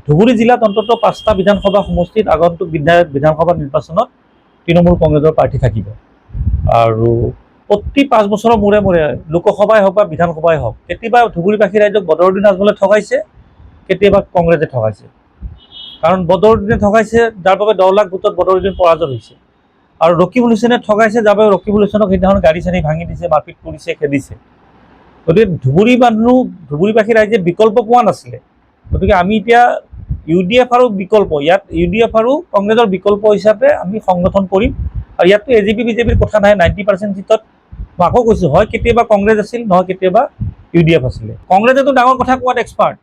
ধুবুৰী জিলাত অন্তত 5টা বিধানসভা সমষ্টিত আগন্তুক বিধানসভা নিৰ্বাচনত তৃণমূল কংগ্ৰেছৰ প্ৰাৰ্থী থাকিব আৰু প্ৰতি 5 বছৰৰ মূৰে মূৰে লোকসভাই হওক বা বিধানসভাই হওক কেতিয়াবা ধুবুৰীবাসী ৰাইজক বদৰুদ্দিন আজমলে ঠগাইছে, কেতিয়াবা কংগ্ৰেছে ঠগাইছে। কাৰণ বদৰুদ্দিনে ঠগাইছে, যাৰ বাবে 10 লাখ ভোটত বদৰুদ্দিন পৰাজয় হৈছে, আৰু ৰকিবুল হুছেইনে ঠগাইছে, যাৰ বাবে ৰকিবুল হুছেইনক সেইদিনাখন গাড়ী চাড়ী ভাঙি দিছে, মাৰপিট কৰিছে, খেদিছে। গতিকে ধুবুৰীবাসী ৰাইজে বিকল্প পোৱা নাছিলে। গতিকে আমি এতিয়া UDF আৰু বিকল্প, ইয়াত UDF আৰু কংগ্ৰেছৰ বিকল্প হিচাপে আমি সংগঠন কৰিম। আৰু ইয়াততো AJP BJPৰ কথা নাই। 90% চিটত মই আকৌ কৈছোঁ, হয় কেতিয়াবা কংগ্ৰেছ আছিল, নহয় কেতিয়াবা UDF আছিলে। কংগ্ৰেছেতো ডাঙৰ কথা কোৱাত এক্সপাৰ্ট।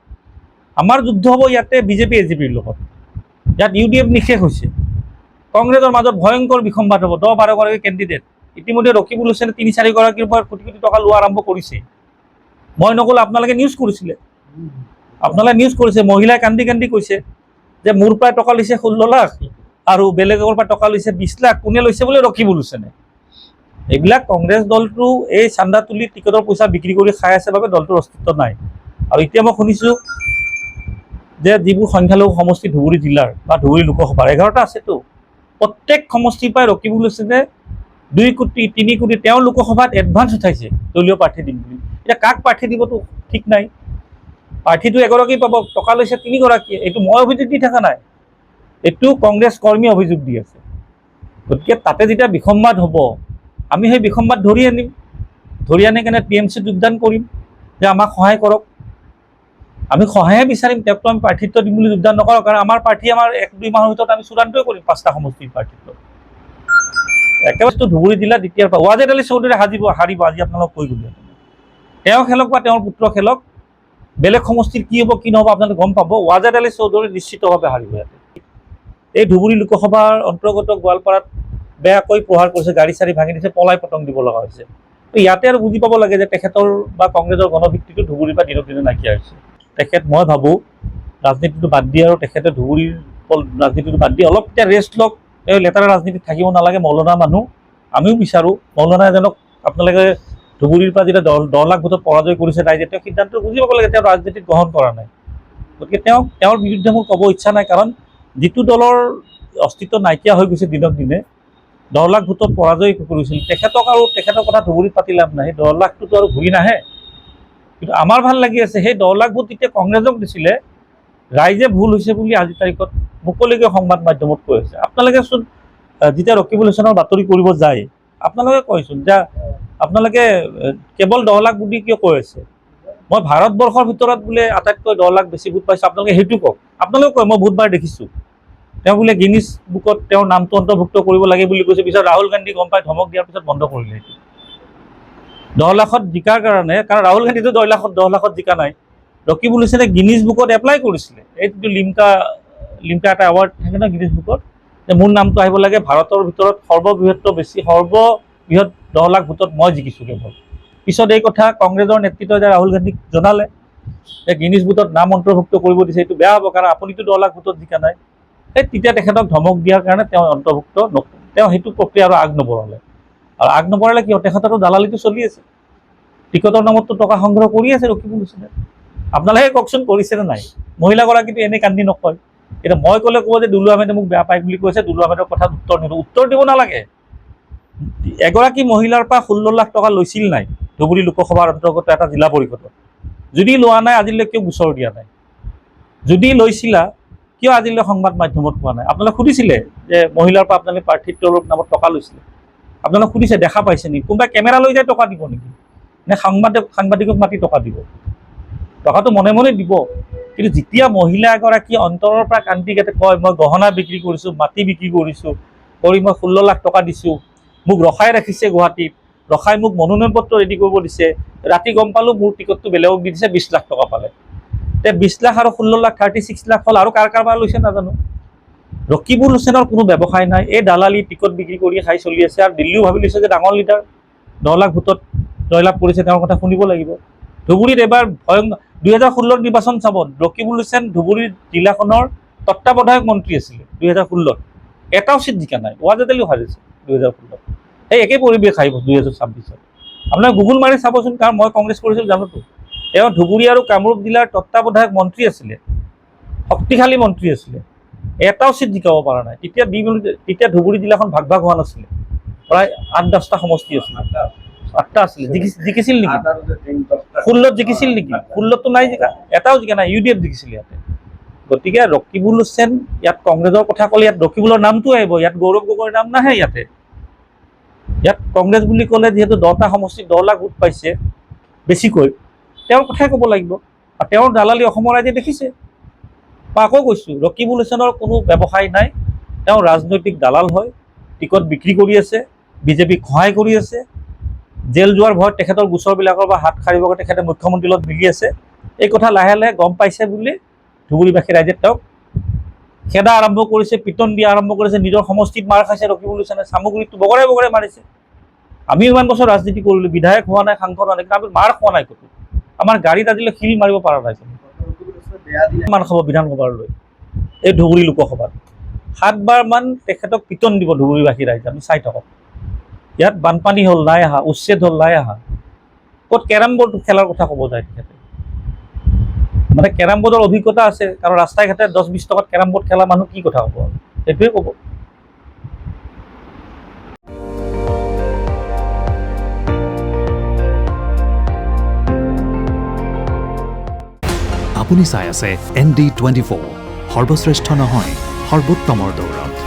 আমাৰ যুদ্ধ হ'ব ইয়াতে BJP AJPৰ লগত। ইয়াত UDF নিশেষ হৈছে। কংগ্ৰেছৰ মাজত ভয়ংকৰ বিসম্বাদ হ'ব। 10-12 গৰাকী কেণ্ডিডেট, ইতিমধ্যে ৰকিবুল হুছেইনে 3-4 গৰাকীৰ পৰা কোটি কোটি টকা লোৱা আৰম্ভ কৰিছে। মই নক'লে আপোনালোকে নিউজ কৰিছিলে, মহিলাই কান্দি কান্দি কৈছে যে মোৰ পৰা টকা লৈছে 16 লাখ আৰু বেলেগৰ পৰা টকা লৈছে 20 লাখ। কোনে লৈছে বোলে? ৰকিবুল হুছেইনে। এইবিলাক কংগ্ৰেছ দলটো এই চান্দা তুলি টিকটৰ পইচা বিক্ৰী কৰি খাই আছে বাবে দলটোৰ অস্তিত্ব নাই। আৰু এতিয়া মই শুনিছোঁ যে যিবোৰ সংখ্যালঘু সমষ্টি ধুবুৰী জিলাৰ বা ধুবুৰী লোকসভাৰ 11টা আছেতো, প্ৰত্যেক সমষ্টিৰ পৰাই ৰকিবুল হুছেইনে 2 কোটি 3 কোটি তেওঁ লোকসভাত এডভান্স উঠাইছে দলীয় প্ৰাৰ্থী দিম বুলি। এতিয়া কাক প্ৰাৰ্থী দিবতো ঠিক নাই। প্ৰাৰ্থীটো এগৰাকী পাব, টকা লৈছে 3 গৰাকীয়ে। এইটো মই অভিযোগ দি থকা নাই, এইটো কংগ্ৰেছ কৰ্মীয়ে অভিযোগ দি আছে। গতিকে তাতে যেতিয়া বিসম্বাদ হ'ব, আমি সেই বিসম্বাদ ধৰি আনিম, ধৰি আনি কেনে TMCত যোগদান কৰিম যে আমাক সহায় কৰক। আমি সহায়ে বিচাৰিম, তেওঁকতো আমি প্ৰাৰ্থিত্ব দিম বুলি যোগদান নকৰোঁ। কাৰণ আমাৰ প্ৰাৰ্থী আমাৰ 1-2 মাহৰ ভিতৰত আমি চূড়ান্তই কৰিম 5টা সমষ্টিৰ প্ৰাৰ্থিত্ব। একেবাৰে ধুবুৰী জিলাত এতিয়াৰ পৰা ৱাজেদ আলী চৌধুৰী হাৰিব আজি আপোনালোকক কৈ গ'লো। তেওঁ খেলক বা তেওঁৰ পুত্ৰ খেলক, বেলেগ সমষ্টিৰ কি হ'ব কি নহ'ব আপোনালোকে গম পাব। ৱাজেদ আলী চৌধুৰী নিশ্চিতভাৱে হাৰিব ইয়াতে। এই ধুবুৰী লোকসভাৰ অন্তৰ্গত গোৱালপাৰাত বেয়াকৈ প্ৰহাৰ কৰিছে, গাড়ী চাড়ী ভাঙি দিছে, পলাই পতং দিব লগা হৈছে। ইয়াতে আৰু বুজি পাব লাগে যে তেখেতৰ বা কংগ্ৰেছৰ গণভিত্তিটো ধুবুৰীৰ পৰা দিনক দিনে নাইকিয়া হৈছে। মই ভাবোঁ ৰাজনীতিটো বাদ দিয়ে আৰু তেখেতে ধুবুৰীৰ ৰাজনীতিটো বাদ দিয়ে অলপ এতিয়া ৰেষ্ট লওক। তেওঁ লেতেৰা ৰাজনীতিত থাকিব নালাগে। মৌলানা মানুহ, আমিও বিচাৰোঁ মৌলানা এজনক আপোনালোকে ধুবুৰীৰ পৰা যেতিয়া 10 লাখ ভোটত পৰাজয় কৰিছে ৰাইজে, তেওঁ সিদ্ধান্ত বুজি পাব লাগে তেওঁ ৰাজনীতিত গ্ৰহণ কৰা নাই। গতিকে তেওঁৰ বিৰুদ্ধে মোৰ ক'ব ইচ্ছা নাই। কাৰণ যিটো দলৰ অস্তিত্ব নাইকিয়া হৈ গৈছে দিনক দিনে, 10 লাখ ভোটত পৰাজয় কৰিছিল তেখেতৰ কথা ধুবুৰীত পাতি লাভ নাই। 10 লাখটোতো আৰু ঘূৰি নাহে। কিন্তু আমাৰ ভাল লাগি আছে সেই 10 লাখ ভোট যেতিয়া কংগ্ৰেছক দিছিলে, ৰাইজে ভুল হৈছে বুলি আজিৰ তাৰিখত মুকলিকে সংবাদ মাধ্যমত কৈ আছে। আপোনালোকেচোন যেতিয়া ৰকিবুল হুছেইনৰ বাতৰি কৰিব যায়, আপোনালোকে কয়চোন যে আপোনালোকে কেৱল 10 লাখ বুলি কিয় কৈ আছে? মই ভাৰতবৰ্ষৰ ভিতৰত বোলে আটাইতকৈ 10 লাখ বেছি ভোট পাইছোঁ, আপোনালোকে সেইটো কওক। আপোনালোকে কয় মই বহুতবাৰ দেখিছোঁ। তেওঁ বোলে গিনিজ বুকত তেওঁৰ নামটো অন্তৰ্ভুক্ত কৰিব লাগে বুলি কৈছে, পিছত ৰাহুল গান্ধী গম পাই ধমক দিয়াৰ পিছত বন্ধ কৰিলে সেইটো। 10 লাখত জিকাৰ কাৰণে, কাৰণ ৰাহুল গান্ধীটো 10 লাখত জিকা নাই। ৰকিবুল হুছেইনে গিনিজ বুকত এপ্লাই কৰিছিলে। এইটো লিমকা এটা এৱাৰ্ড থাকে ন গিনিজ বুকত, যে মোৰ নামটো আহিব লাগে ভাৰতৰ ভিতৰত সৰ্ববৃহৎ 10 লাখ ভোটত মই জিকিছোঁ কেৱল। পিছত এই কথা কংগ্ৰেছৰ নেতৃত্বই ৰাহুল গান্ধীক জনালে যে গিনিজ বুকত নাম অন্তৰ্ভুক্ত কৰিব দিছে, এইটো বেয়া হ'ব কাৰণ আপুনিতো 10 লাখ ভোটত জিকা নাই। তেতিয়া তেখেতক ধমক দিয়াৰ কাৰণে তেওঁ অন্তৰ্ভুক্ত তেওঁ সেইটো প্ৰক্ৰিয়া আৰু আগ নবঢ়ালে। আৰু আগ নবঢ়ালে কিয়? তেখেতৰো দালালিটো চলি আছে, টিকটৰ নামততো টকা সংগ্ৰহ কৰি আছে ৰকিবুল হুছেইনে। আপোনালোকে কওকচোন কৰিছেনে নাই? মহিলাগৰাকীটো এনেই কান্দি নকয়। এতিয়া মই ক'লে ক'ব যে দুলু আহমেদে মোক বেয়া পায় বুলি কৈছে, দুলু আহমেদৰ কথাত উত্তৰ নিদিওঁ। উত্তৰ দিব নালাগে। এগৰাকী মহিলাৰ পৰা 16 লাখ টকা লৈছিল নাই ধুবুৰী লোকসভাৰ অন্তৰ্গত এটা জিলা পৰিষদত? যদি লোৱা নাই আজিলৈ কিয় গোচৰ দিয়া নাই? যদি লৈছিলা কিয় আজিলৈ সংবাদ মাধ্যমত পোৱা নাই? আপোনালোকে সুধিছিলে যে মহিলাৰ পৰা আপোনালোকে প্ৰাৰ্থিত্বৰ নামত টকা লৈছিলে? আপোনালোকে সুধিছে দেখা পাইছে নেকি? কোনোবাই কেমেৰা লৈ যায় টকা দিব নেকি? নে সাংবাদিকক মাতি টকা দিব? টকাটো মনে মনে দিব। কিন্তু যেতিয়া মহিলা এগৰাকী অন্তৰৰ পৰা কান্দি কাটি কয় মই গহনা বিক্ৰী কৰিছোঁ, মাটি বিক্ৰী কৰিছোঁ, কৰি মই 16 লাখ টকা দিছোঁ, মোক ৰখাই ৰাখিছে গুৱাহাটীত, ৰখাই মোক মনোনয়ন পত্ৰ ৰেডি কৰিব দিছে, ৰাতি গম পালোঁ মোৰ টিকটটো বেলেগক দি দিছে, 20 লাখ টকা পালে। 20 লাখ আৰু 16 লাখ 36 লাখ হ'ল, আৰু কাৰ পৰা লৈছে নাজানো। ৰকিবুল হুছেইনৰ কোনো ব্যৱসায় নাই। এই দালালি টিকট বিক্ৰী কৰি খাই চলি আছে। আৰু দিল্লীও ভাবি লৈছে যে ডাঙৰ লিডাৰ, 10 লাখ ভোটত জয়লাভ কৰিছে, তেওঁৰ কথা শুনিব লাগিব। ধুবুৰীত এবাৰ 2016 নিৰ্বাচন চাব, ৰকিবুল হুছেইন ধুবুৰী জিলাখনৰ তত্ত্বাৱধায়ক মন্ত্ৰী আছিলে 2016। এটাও চিট জিকা নাই। ৱাজেদ আলীও হাৰিছে 2016। সেই একেই পৰিৱেশ আহিব 2026। আপোনাক গুগল মাৰি চাবচোন, কাৰণ মই কংগ্ৰেছ কৰিছিলোঁ জানোতো। তেওঁ ধুবুৰী আৰু কামৰূপ জিলাৰ তত্ত্বাৱধায়ক মন্ত্ৰী আছিলে। শক্তিশালী মন্ত্ৰী আছিলে, এটাও চিট জিকাব পৰা নাই। তেতিয়া ধুবুৰী জিলাখন ভাগ ভাগ হোৱা নাছিলে, প্ৰায় 8-10টা সমষ্টি আছিলে, 8টা আছিলে। জিকিছিল নেকি? 16ত জিকিছিল নেকি? 16তো নাই জিকা, এটাও জিকা নাই। UDF জিকিছিল ইয়াতে। গতিকে ৰকিবুল হুছেইন, ইয়াত কংগ্ৰেছৰ কথা ক'লে ইয়াত ৰকিবুলৰ নামটো আহিব, ইয়াত গৌৰৱ গগৈৰ নাম নাহে। ইয়াত কংগ্ৰেছ বুলি ক'লে যিহেতু 10টা সমষ্টিত 10 লাখ ভোট পাইছে বেছিকৈ, তেওঁৰ কথাই ক'ব লাগিব। আৰু তেওঁৰ দালালি অসমৰ ৰাইজে দেখিছে। মই আকৌ কৈছোঁ, ৰকিবুল হুছেইনৰ কোনো ব্যৱসায় নাই, তেওঁ ৰাজনৈতিক দালাল হয়, টিকট বিক্ৰী কৰি আছে, বিজেপিক সহায় কৰি আছে, জেল যোৱাৰ ভয়ত তেখেতৰ গোচৰবিলাকৰ পৰা হাত সাৰিবলৈ তেখেতে মুখ্যমন্ত্ৰীৰ লগত মিলি আছে। এই কথা লাহে লাহে গম পাইছে বুলি ধুবুৰীবাসী ৰাইজে তেওঁক খেদা আৰম্ভ কৰিছে, পিটন দিয়া আৰম্ভ কৰিছে। নিজৰ সমষ্টিত মাৰ খাইছে ৰকিবুল হুছেইনে, চামগুৰিতটো বগৰে বগৰে মাৰিছে। আমি ইমান বছৰ ৰাজনীতি কৰিলোঁ, বিধায়ক হোৱা নাই, সাংসদ হোৱা নাই, কিন্তু আমি মাৰ খোৱা নাই ক'তো। আমাৰ গাড়ীত আজিলৈ শিল মাৰিব পৰা নাই। মান খাব বিধানসভালৈ, এই ধুবুৰী লোকসভাত 7বাৰমান তেখেতক পিটন দিব ধুবুৰীবাসী ৰাইজে, আমি চাই থাকক। ইয়াত বানপানী হ'ল, নাই আহা, উচ্ছেদ হ'ল, নাই আহা। ক'ত কেৰাম বৰ্ড খেলাৰ কথা ক'ব যায় তেখেতে, মানে কেৰাম বৰ্ডৰ অভিজ্ঞতা আছে, কাৰণ ৰাস্তাই ঘাটে 10-20 টকাত কেৰাম বৰ্ড খেলা মানুহ কি কথা ক'ব, সেইটোৱে ক'ব। আপুনি চাই আছে ND24, সৰ্বশ্ৰেষ্ঠ নহয়, সৰ্বোত্তমৰ দৌৰত।